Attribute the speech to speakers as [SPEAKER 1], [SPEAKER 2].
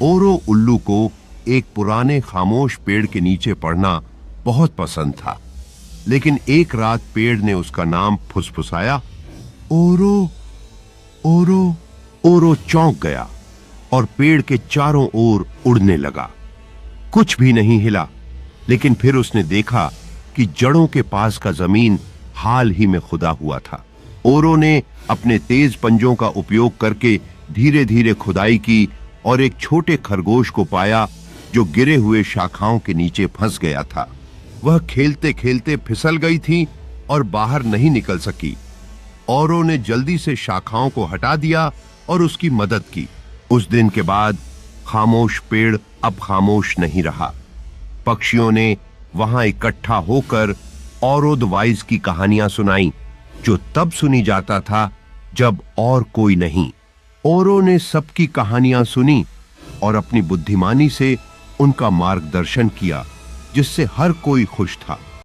[SPEAKER 1] ओरो उल्लू को एक पुराने खामोश पेड़ के नीचे पढ़ना बहुत पसंद था, लेकिन एक रात पेड़ ने उसका नाम फुसफुसाया, ओरो। ओरो। ओरो चौंक गया और पेड़ के चारों ओर उड़ने लगा। कुछ भी नहीं हिला, लेकिन फिर उसने देखा कि जड़ों के पास का जमीन हाल ही में खुदा हुआ था। ओरो ने अपने तेज पंजों का उपयोग करके धीरे धीरे खुदाई की और एक छोटे खरगोश को पाया जो गिरे हुए शाखाओं के नीचे फंस गया था। वह खेलते खेलते फिसल गई थी और बाहर नहीं निकल सकी। औरों ने जल्दी से शाखाओं को हटा दिया और उसकी मदद की। उस दिन के बाद खामोश पेड़ अब खामोश नहीं रहा। पक्षियों ने वहां इकट्ठा होकर औरो द वाइज की कहानियां सुनाई, जो तब सुनी जाता था जब और कोई नहीं। औरों ने सबकी कहानियां सुनी और अपनी बुद्धिमानी से उनका मार्गदर्शन किया, जिससे हर कोई खुश था।